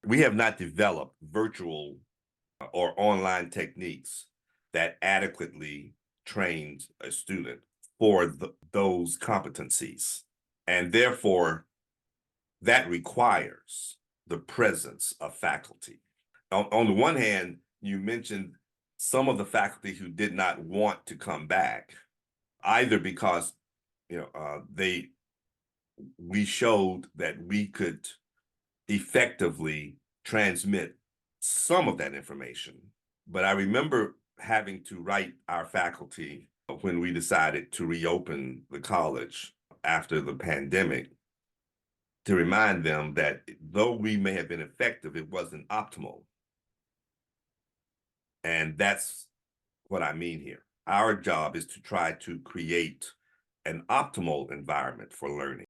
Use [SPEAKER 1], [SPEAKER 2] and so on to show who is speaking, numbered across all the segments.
[SPEAKER 1] we have not developed virtual or online techniques that adequately trains a student for those competencies. And therefore, that requires the presence of faculty. On the one hand, you mentioned some of the faculty who did not want to come back, either because we showed that we could effectively transmit some of that information. But I remember having to write our faculty when we decided to reopen the college after the pandemic to remind them that though we may have been effective, it wasn't optimal. And that's what I mean here. Our job is to try to create an optimal environment for learning.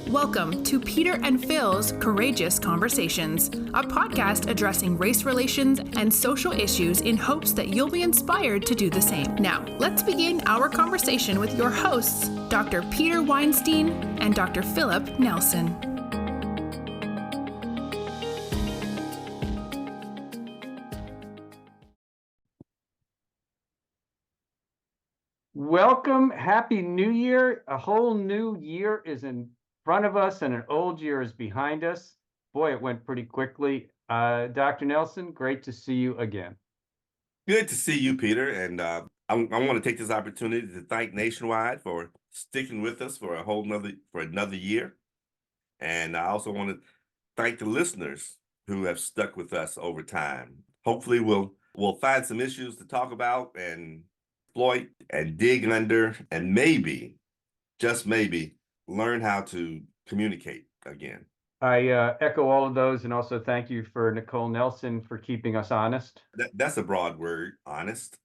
[SPEAKER 2] Welcome to Peter and Phil's Courageous Conversations, a podcast addressing race relations and social issues in hopes that you'll be inspired to do the same. Now, let's begin our conversation with your hosts, Dr. Peter Weinstein and Dr. Philip Nelson.
[SPEAKER 3] Welcome. Happy New Year. A whole new year is in front of us and an old year is behind us. Boy, it went pretty quickly. Dr. Nelson, great to see you again.
[SPEAKER 1] Good to see you, Peter. And I want to take this opportunity to thank Nationwide for sticking with us for another year. And I also want to thank the listeners who have stuck with us over time. Hopefully we'll find some issues to talk about and exploit and dig under, and maybe, just maybe, learn how to communicate again.
[SPEAKER 3] I echo all of those, and also thank you for Nicole Nelson for keeping us honest.
[SPEAKER 1] That's a broad word, honest.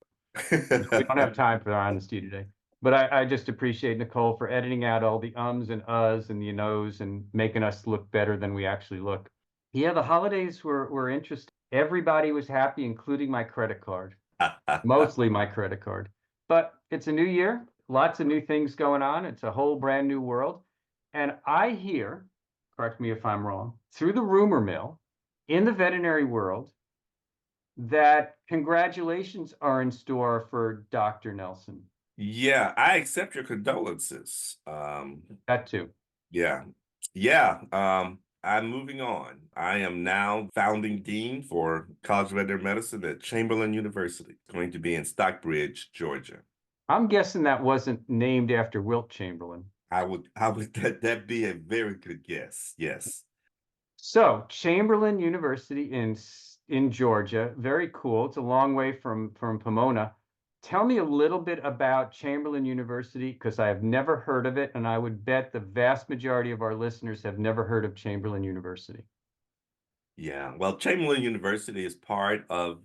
[SPEAKER 3] We don't have time for honesty today, but I just appreciate Nicole for editing out all the ums and uhs and the nos and making us look better than we actually look. Yeah, the holidays were interesting. Everybody was happy, including my credit card, mostly my credit card. But it's a new year, lots of new things going on. It's a whole brand new world. And I hear, correct me if I'm wrong, through the rumor mill in the veterinary world that congratulations are in store for Dr. Nelson.
[SPEAKER 1] Yeah, I accept your condolences.
[SPEAKER 3] That too.
[SPEAKER 1] Yeah. I'm moving on. I am now founding dean for College of Veterinary Medicine at Chamberlain University. It's going to be in Stockbridge, Georgia.
[SPEAKER 3] I'm guessing that wasn't named after Wilt Chamberlain.
[SPEAKER 1] How would that be a very good guess? Yes.
[SPEAKER 3] So Chamberlain University in Georgia, very cool. It's a long way from Pomona. Tell me a little bit about Chamberlain University, because I have never heard of it, and I would bet the vast majority of our listeners have never heard of Chamberlain University.
[SPEAKER 1] Yeah, well, Chamberlain University is part of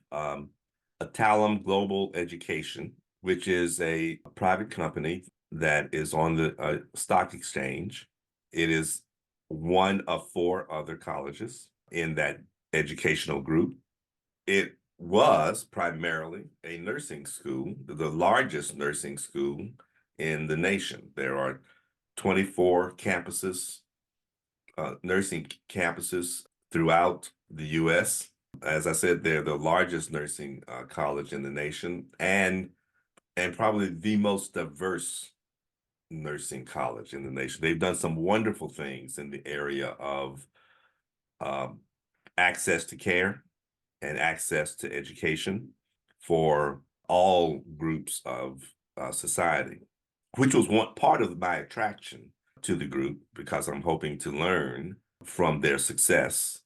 [SPEAKER 1] Adtalem Global Education, which is a private company that is on the stock exchange. It is one of 4 other colleges in that educational group. It was primarily a nursing school, the largest nursing school in the nation. There are 24 campuses, nursing campuses throughout the U.S. As I said, they're the largest nursing college in the nation and probably the most diverse nursing college in the nation. They've done some wonderful things in the area of access to care and access to education for all groups of society, which was one part of my attraction to the group, because I'm hoping to learn from their success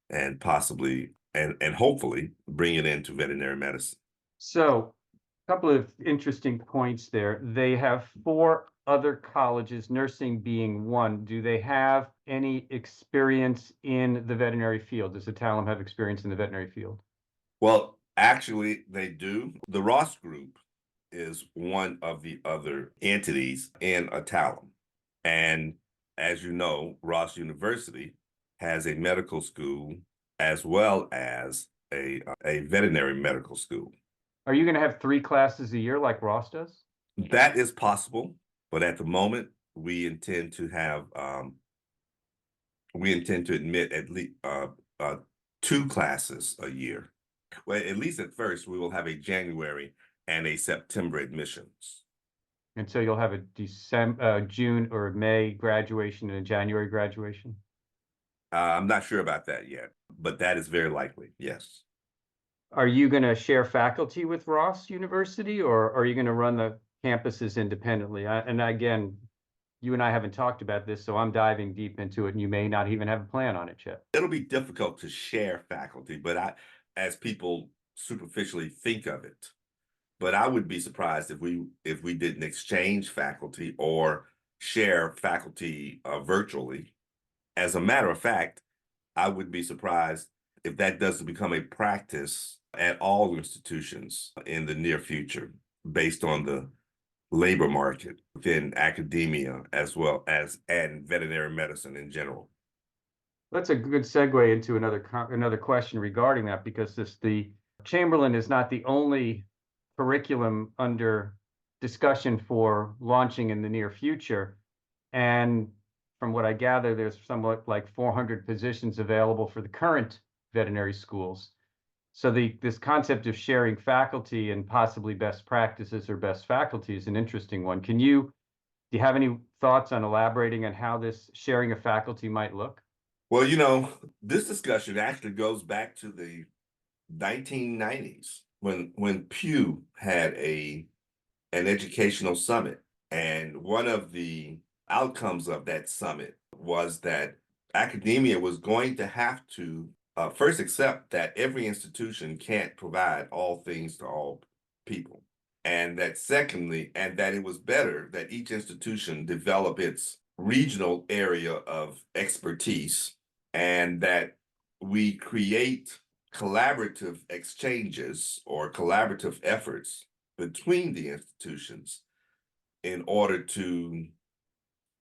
[SPEAKER 1] and possibly and hopefully bring it into veterinary medicine.
[SPEAKER 3] So a couple of interesting points there. They have 4 other colleges, nursing being one. Do they have any experience in the veterinary field? Does Adtalem have experience in the veterinary field?
[SPEAKER 1] Well, actually, they do. The Ross Group is one of the other entities in Adtalem. And as you know, Ross University has a medical school as well as a veterinary medical school.
[SPEAKER 3] Are you going to have 3 classes a year like Ross does?
[SPEAKER 1] That is possible, but at the moment, we intend to have we intend to admit at least 2 classes a year. Well, at least at first, we will have a January and a September admissions.
[SPEAKER 3] And so you'll have a June or May graduation and a January graduation?
[SPEAKER 1] I'm not sure about that yet, but that is very likely, yes.
[SPEAKER 3] Are you going to share faculty with Ross University, or are you going to run the campuses independently? And again, you and I haven't talked about this, so I'm diving deep into it, and you may not even have a plan on it yet.
[SPEAKER 1] It'll be difficult to share faculty, but as people superficially think of it, but I would be surprised if we didn't exchange faculty or share faculty virtually. As a matter of fact, I would be surprised if that doesn't become a practice at all institutions in the near future, based on the labor market within academia as well as and veterinary medicine in general.
[SPEAKER 3] That's a good segue into another question regarding that, because the Chamberlain is not the only curriculum under discussion for launching in the near future. And from what I gather, there's somewhat like 400 positions available for the current veterinary schools. So this concept of sharing faculty and possibly best practices or best faculty is an interesting one. Do you have any thoughts on elaborating on how this sharing of faculty might look?
[SPEAKER 1] Well, this discussion actually goes back to the 1990s when Pew had an educational summit, and one of the outcomes of that summit was that academia was going to have to first accept that every institution can't provide all things to all people, and that secondly, and that it was better that each institution develop its regional area of expertise, and that we create collaborative exchanges or collaborative efforts between the institutions in order to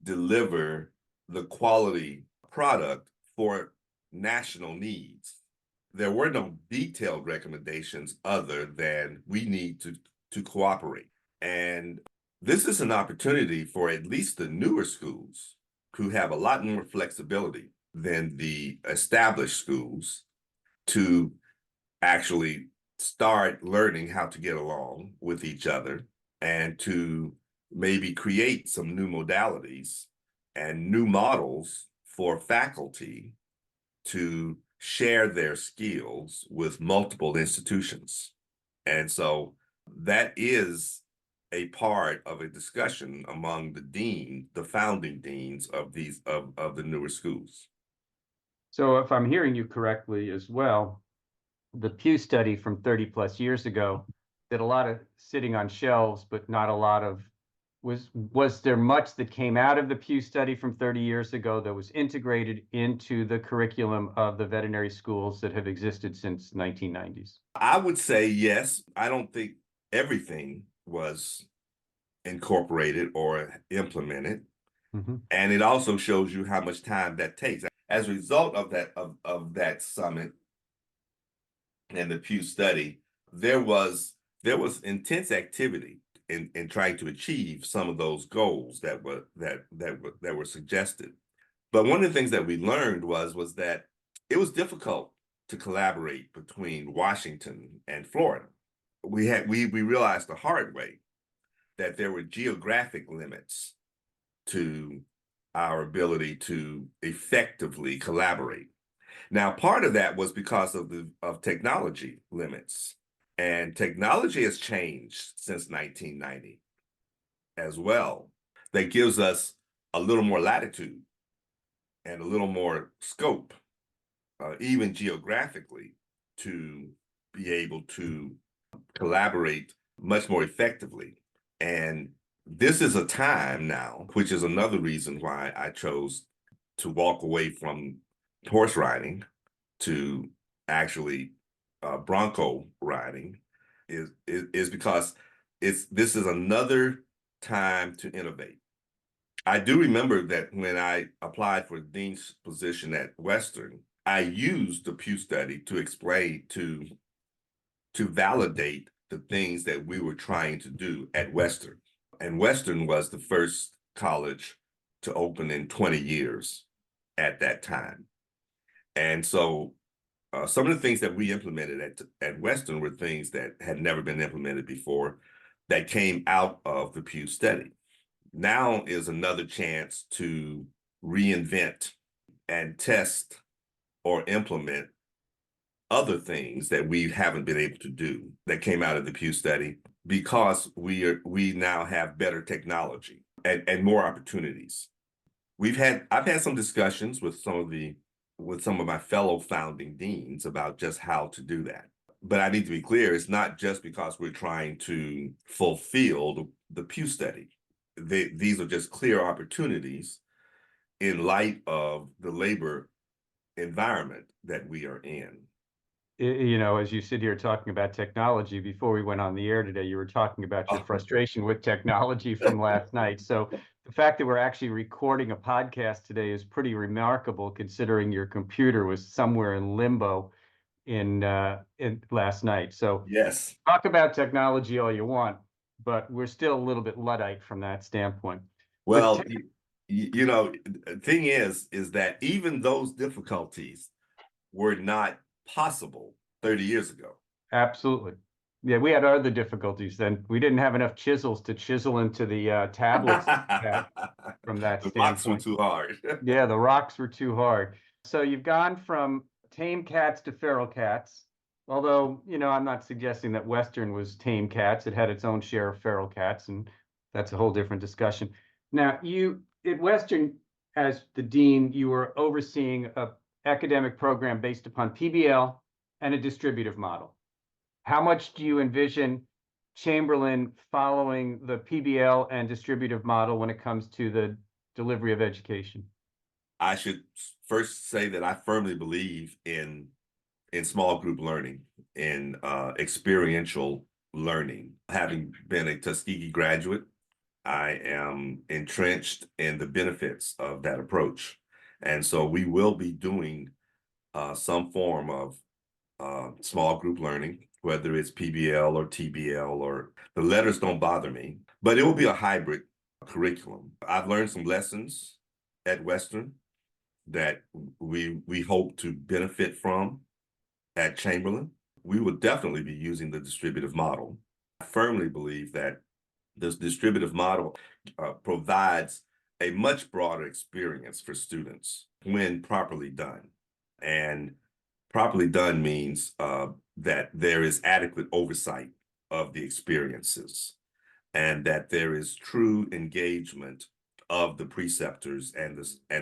[SPEAKER 1] deliver the quality product for national needs. There were no detailed recommendations other than we need to cooperate. And this is an opportunity for at least the newer schools, who have a lot more flexibility than the established schools, to actually start learning how to get along with each other and to maybe create some new modalities and new models for faculty to share their skills with multiple institutions. And so that is a part of a discussion among the founding deans of the newer schools.
[SPEAKER 3] So if I'm hearing you correctly as well, the Pew Study from 30 plus years ago did a lot of sitting on shelves, but not a lot of, was there much that came out of the Pew Study from 30 years ago that was integrated into the curriculum of the veterinary schools that have existed since 1990s?
[SPEAKER 1] I would say yes. I don't think everything was incorporated or implemented.
[SPEAKER 3] Mm-hmm.
[SPEAKER 1] And it also shows you how much time that takes. As a result of that summit and the Pew Study, there was intense activity in trying to achieve some of those goals that were suggested. But one of the things that we learned was that it was difficult to collaborate between Washington and Florida. We realized the hard way that there were geographic limits to our ability to effectively collaborate. Now, part of that was because of technology limits, and technology has changed since 1990 as well. That gives us a little more latitude and a little more scope, even geographically, to be able to collaborate much more effectively. And this is a time now, which is another reason why I chose to walk away from horse riding to actually bronco riding, is because this is another time to innovate. I do remember that when I applied for the dean's position at Western, I used the Pew Study to explain, to validate the things that we were trying to do at Western. And Western was the first college to open in 20 years. at that time. And so some of the things that we implemented at Western were things that had never been implemented before that came out of the Pew Study. Now is another chance to reinvent and test or implement other things that we haven't been able to do that came out of the Pew Study, because we now have better technology and more opportunities. I've had some discussions with some of my fellow founding deans about just how to do that. But I need to be clear, it's not just because we're trying to fulfill the Pew Study. These are just clear opportunities in light of the labor environment that we are in.
[SPEAKER 3] You know, as you sit here talking about technology, before we went on the air today, you were talking about your frustration with technology from last night. So the fact that we're actually recording a podcast today is pretty remarkable, considering your computer was somewhere in limbo in last night. So
[SPEAKER 1] yes,
[SPEAKER 3] talk about technology all you want, but we're still a little bit Luddite from that standpoint.
[SPEAKER 1] well, you know, the thing is that even those difficulties were not possible 30 years ago.
[SPEAKER 3] Absolutely. Yeah, we had other difficulties then. We didn't have enough chisels to chisel into the tablets from that
[SPEAKER 1] The
[SPEAKER 3] standpoint.
[SPEAKER 1] rocks were too hard.
[SPEAKER 3] Yeah, the rocks were too hard. So you've gone from tame cats to feral cats. Although, you know, I'm not suggesting that Western was tame cats. It had its own share of feral cats, and that's a whole different discussion. Now, you at Western, as the dean, you were overseeing a academic program based upon PBL and a distributive model. How much do you envision Chamberlain following the PBL and distributive model when it comes to the delivery of education?
[SPEAKER 1] I should first say that I firmly believe in small group learning, in experiential learning. Having been a Tuskegee graduate, I am entrenched in the benefits of that approach. And so we will be doing some form of small group learning, whether it's PBL or TBL, or the letters don't bother me, but it will be a hybrid curriculum. I've learned some lessons at Western that we hope to benefit from at Chamberlain. We will definitely be using the distributive model. I firmly believe that this distributive model provides a much broader experience for students when properly done. And properly done means that there is adequate oversight of the experiences, and that there is true engagement of the preceptors and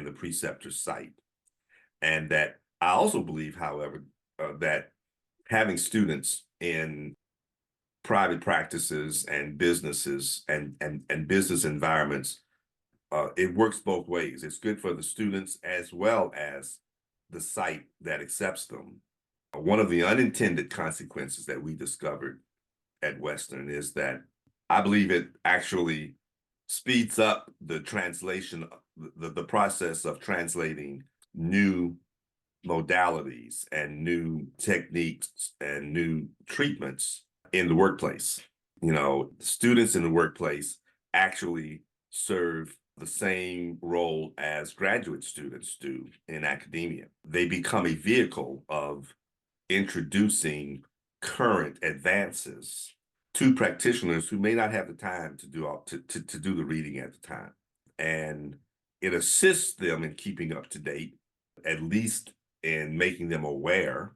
[SPEAKER 1] the preceptor site. And that I also believe, however, that having students in private practices and businesses and business environments, it works both ways. It's good for the students as well as the site that accepts them. One of the unintended consequences that we discovered at Western is that I believe it actually speeds up the translation, the process of translating new modalities and new techniques and new treatments in the workplace. You know, students in the workplace actually serve the same role as graduate students do in academia. They become a vehicle of introducing current advances to practitioners who may not have the time to do the reading at the time. And it assists them in keeping up to date, at least in making them aware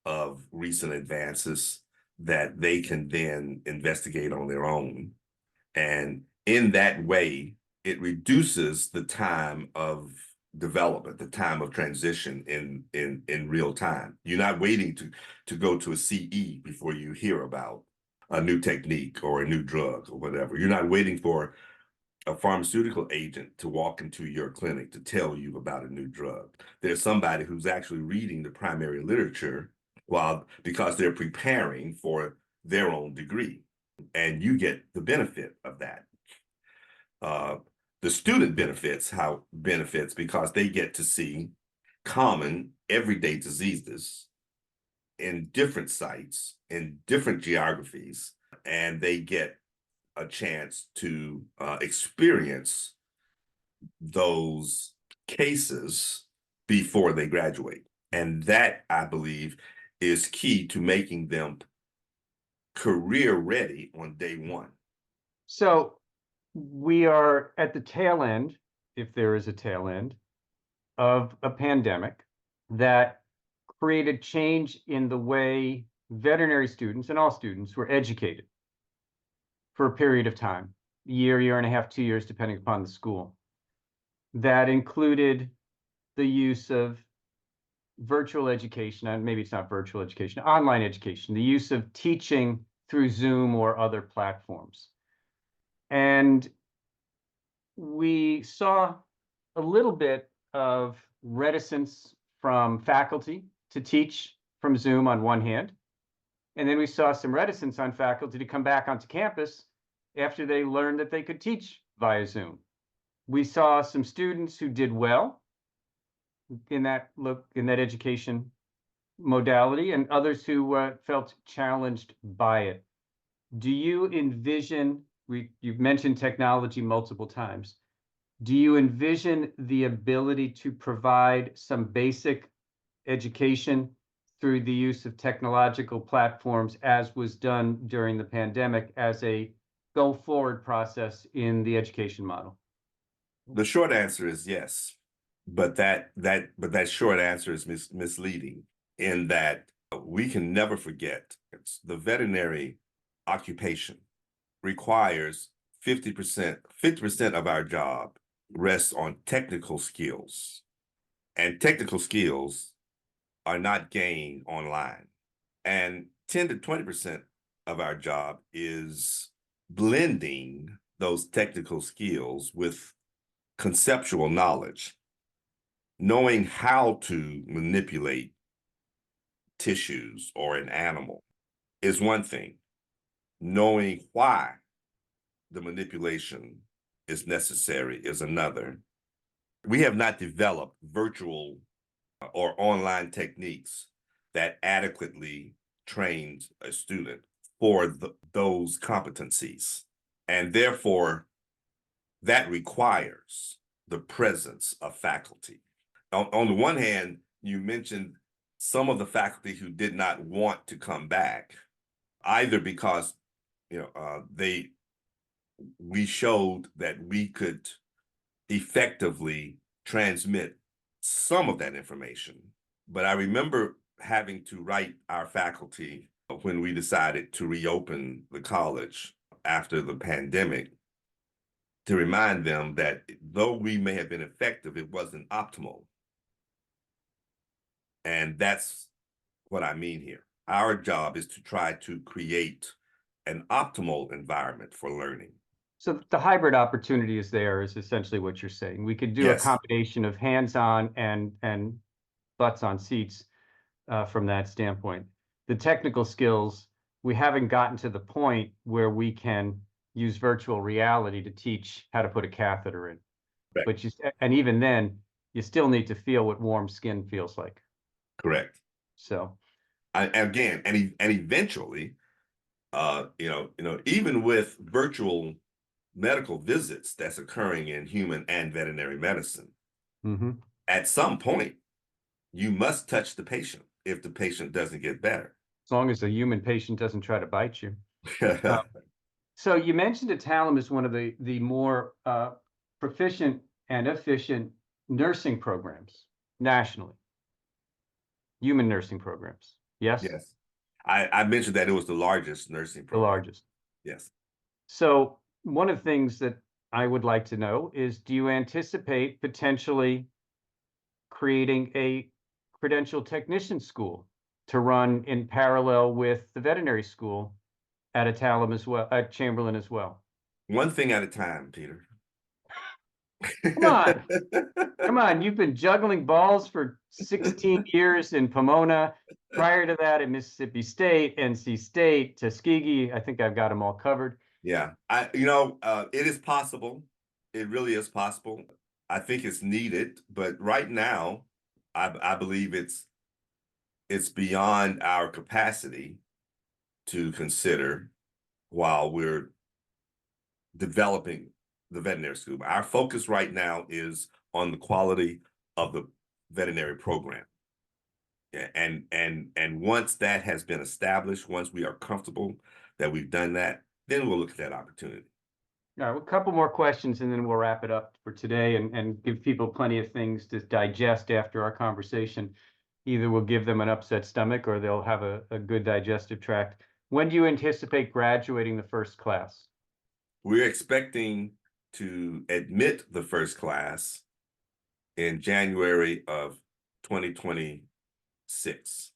[SPEAKER 1] of recent advances that they can then investigate on their own. And in that way, it reduces the time of development, the time of transition in real time. You're not waiting to go to a CE before you hear about a new technique or a new drug or whatever. You're not waiting for a pharmaceutical agent to walk into your clinic to tell you about a new drug. There's somebody who's actually reading the primary literature because they're preparing for their own degree, and you get the benefit of that. The student benefits because they get to see common everyday diseases in different sites, in different geographies, and they get a chance to experience those cases before they graduate. And that, I believe, is key to making them career ready on day one.
[SPEAKER 3] So we are at the tail end, if there is a tail end, of a pandemic that created change in the way veterinary students and all students were educated for a period of time, a year and a half, 2 years, depending upon the school. That included the use of virtual education, and maybe it's not virtual education, online education, the use of teaching through Zoom or other platforms. And we saw a little bit of reticence from faculty to teach from Zoom on one hand. And then we saw some reticence on faculty to come back onto campus after they learned that they could teach via Zoom. We saw some students who did well in that education modality, and others who felt challenged by it. Do you envision, you've mentioned technology multiple times, do you envision the ability to provide some basic education through the use of technological platforms, as was done during the pandemic, as a go forward process in the education model?
[SPEAKER 1] The short answer is yes, but that short answer is misleading, in that we can never forget the veterinary occupation requires 50% of our job rests on technical skills, and technical skills are not gained online. And 10 to 20% of our job is blending those technical skills with conceptual knowledge. Knowing how to manipulate tissues or an animal is one thing. Knowing why the manipulation is necessary is another. We have not developed virtual or online techniques that adequately trained a student for those competencies. And therefore, that requires the presence of faculty. On the one hand, you mentioned some of the faculty who did not want to come back, either because we showed that we could effectively transmit some of that information. But I remember having to write our faculty when we decided to reopen the college after the pandemic, to remind them that though we may have been effective, it wasn't optimal. And that's what I mean here. Our job is to try to create an optimal environment for learning.
[SPEAKER 3] So the hybrid opportunity is there, is essentially what you're saying. We could do
[SPEAKER 1] Yes.
[SPEAKER 3] a combination of hands-on and butts on seats from that standpoint. The technical skills, we haven't gotten to the point where we can use virtual reality to teach how to put a catheter in.
[SPEAKER 1] Right.
[SPEAKER 3] But and even then, you still need to feel what warm skin feels like.
[SPEAKER 1] Correct.
[SPEAKER 3] So,
[SPEAKER 1] again, and eventually, even with virtual medical visits that's occurring in human and veterinary medicine, at some point, you must touch the patient if the patient doesn't get better.
[SPEAKER 3] As long as the human patient doesn't try to bite you. So you mentioned Adtalem is one of the more proficient and efficient nursing programs nationally. Human nursing programs. Yes?
[SPEAKER 1] Yes. I mentioned that it was the largest nursing program.
[SPEAKER 3] The largest.
[SPEAKER 1] Yes.
[SPEAKER 3] So one of the things that I would like to know is, do you anticipate potentially creating a credential technician school to run in parallel with the veterinary school at Adtalem as well, at Chamberlain as well?
[SPEAKER 1] One thing at a time, Peter.
[SPEAKER 3] Come on, you've been juggling balls for 16 years in Pomona. Prior to that, at Mississippi State, NC State, Tuskegee. I think I've got them all covered.
[SPEAKER 1] Yeah, it is possible. It really is possible. I think it's needed, but right now, I believe it's beyond our capacity to consider while we're developing the veterinary school. Our focus right now is on the quality of the veterinary program. And once that has been established, once we are comfortable that we've done that, then we'll look at that opportunity.
[SPEAKER 3] All right, well, a couple more questions and then we'll wrap it up for today and give people plenty of things to digest after our conversation. Either we'll give them an upset stomach or they'll have a good digestive tract. When do you anticipate graduating the first class?
[SPEAKER 1] We're expecting to admit the first class in January of 2026.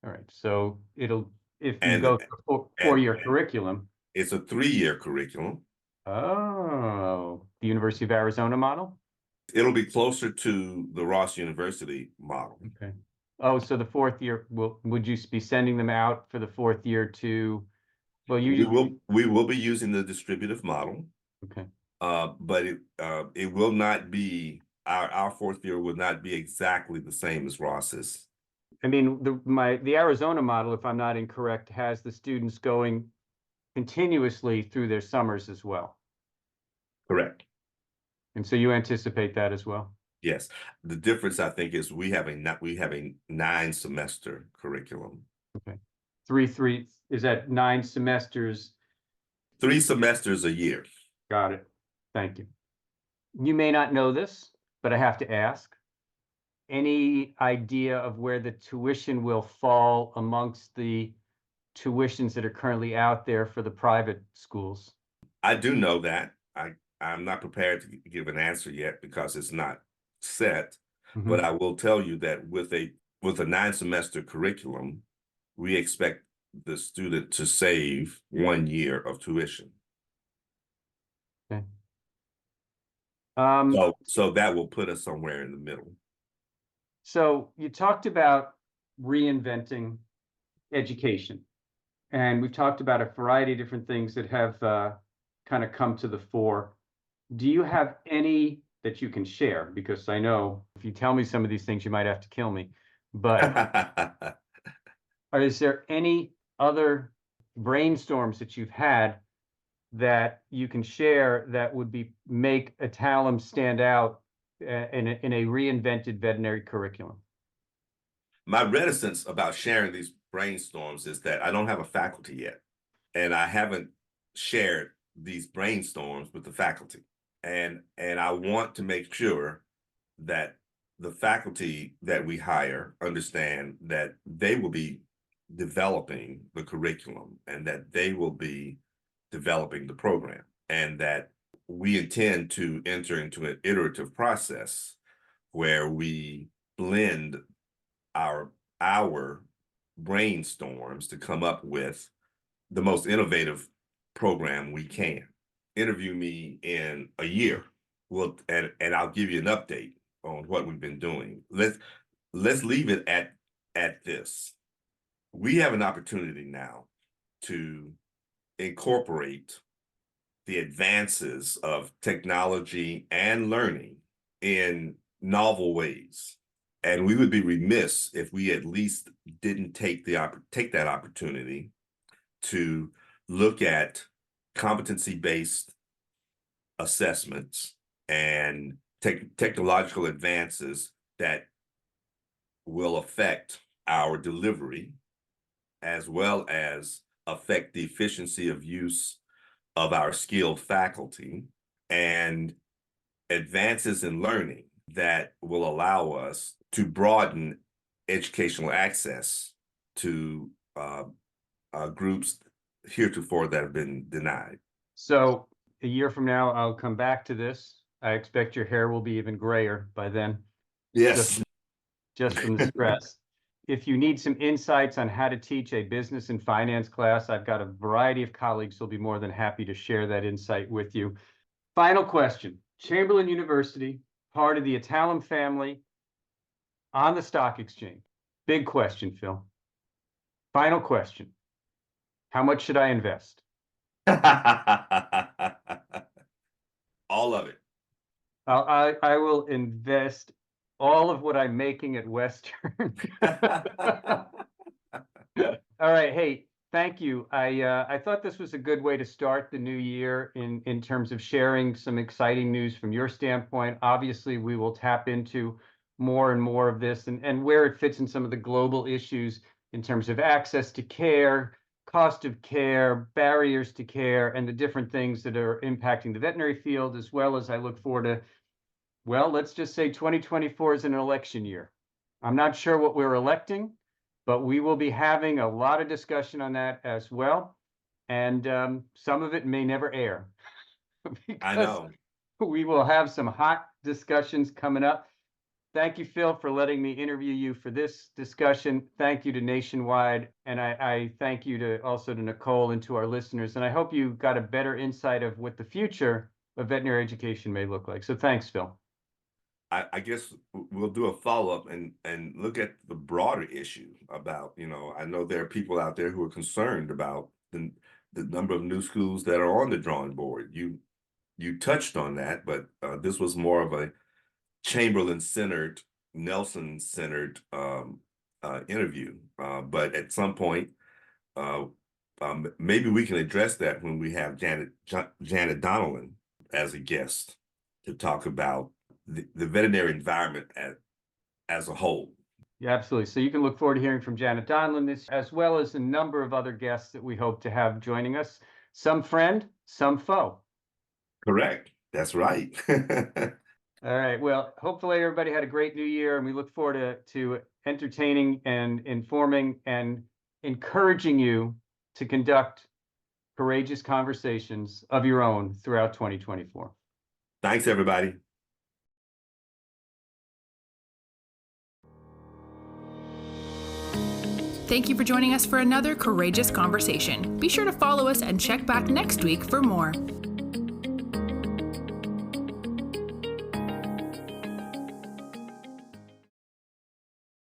[SPEAKER 3] All right, so if you
[SPEAKER 1] And-
[SPEAKER 3] go through a four-year curriculum.
[SPEAKER 1] It's a 3-year curriculum.
[SPEAKER 3] Oh, the University of Arizona model?
[SPEAKER 1] It'll be closer to the Ross University model.
[SPEAKER 3] Okay. Oh, so the fourth year, would you be sending them out for the fourth year to, well,
[SPEAKER 1] We will be using the distributive model.
[SPEAKER 3] Okay.
[SPEAKER 1] But it will not be, our fourth year will not be exactly the same as Ross's.
[SPEAKER 3] I mean, the Arizona model, if I'm not incorrect, has the students going continuously through their summers as well.
[SPEAKER 1] Correct. And
[SPEAKER 3] so you anticipate that as well?
[SPEAKER 1] Yes. The difference, I think, is we have a 9-semester curriculum.
[SPEAKER 3] Okay. Is that 9 semesters?
[SPEAKER 1] 3 semesters a year.
[SPEAKER 3] Got it. Thank you. You may not know this, but I have to ask. Any idea of where the tuition will fall amongst the tuitions that are currently out there for the private schools?
[SPEAKER 1] I do know that. I'm not prepared to give an answer yet because it's not set. Mm-hmm. But I will tell you that with a 9-semester curriculum, we expect the student to save 1 year of tuition.
[SPEAKER 3] Okay.
[SPEAKER 1] So that will put us somewhere in the middle.
[SPEAKER 3] So you talked about reinventing education, and we've talked about a variety of different things that have kind of come to the fore. Do you have any that you can share? Because I know if you tell me some of these things, you might have to kill me. But is there any other brainstorms that you've had that you can share that would make Adtalem stand out in a reinvented veterinary curriculum?
[SPEAKER 1] My reticence about sharing these brainstorms is that I don't have a faculty yet, and I haven't shared these brainstorms with the faculty. And I want to make sure that the faculty that we hire understand that they will be developing the curriculum and that they will be developing the program, and that we intend to enter into an iterative process where we blend our brainstorms to come up with the most innovative program we can. Interview me in a year, and I'll give you an update on what we've been doing. Let's leave it at this. We have an opportunity now to incorporate the advances of technology and learning in novel ways. And we would be remiss if we at least didn't take that opportunity to look at competency-based assessments and technological advances that will affect our delivery, as well as affect the efficiency of use of our skilled faculty, and advances in learning that will allow us to broaden educational access to groups heretofore that have been denied.
[SPEAKER 3] So a year from now, I'll come back to this. I expect your hair will be even grayer by then.
[SPEAKER 1] Yes.
[SPEAKER 3] Just from the stress. If you need some insights on how to teach a business and finance class, I've got a variety of colleagues who'll be more than happy to share that insight with you. Final question. Chamberlain University, part of the Adtalem family, on the stock exchange. Big question, Phil. Final question. How much should I invest?
[SPEAKER 1] All of it.
[SPEAKER 3] I will invest all of what I'm making at Western. All right. Hey, thank you. I thought this was a good way to start the new year in terms of sharing some exciting news from your standpoint. Obviously, we will tap into more and more of this, and where it fits in some of the global issues in terms of access to care, cost of care, barriers to care, and the different things that are impacting the veterinary field, as well as I look forward to, well, let's just say 2024 is an election year. I'm not sure what we're electing, but we will be having a lot of discussion on that as well. And some of it may never air
[SPEAKER 1] I
[SPEAKER 3] because
[SPEAKER 1] know.
[SPEAKER 3] we will have some hot discussions coming up. Thank you, Phil, for letting me interview you for this discussion. Thank you to Nationwide. And I thank you to also to Nicole and to our listeners. And I hope you got a better insight of what the future of veterinary education may look like. So thanks, Phil.
[SPEAKER 1] I guess we'll do a follow-up and look at the broader issue about, I know there are people out there who are concerned about the number of new schools that are on the drawing board. You touched on that, but this was more of a Chamberlain-centered, Nelson-centered interview. But at some point, maybe we can address that when we have Janet Donnellan as a guest to talk about the veterinary environment as a whole.
[SPEAKER 3] Yeah, absolutely. So you can look forward to hearing from Janet Donlan, as well as a number of other guests that we hope to have joining us. Some friend, some foe.
[SPEAKER 1] Correct. That's right.
[SPEAKER 3] All right. Well, hopefully everybody had a great new year, and we look forward to entertaining and informing and encouraging you to conduct courageous conversations of your own throughout 2024.
[SPEAKER 1] Thanks, everybody.
[SPEAKER 2] Thank you for joining us for another courageous conversation. Be sure to follow us and check back next week for more.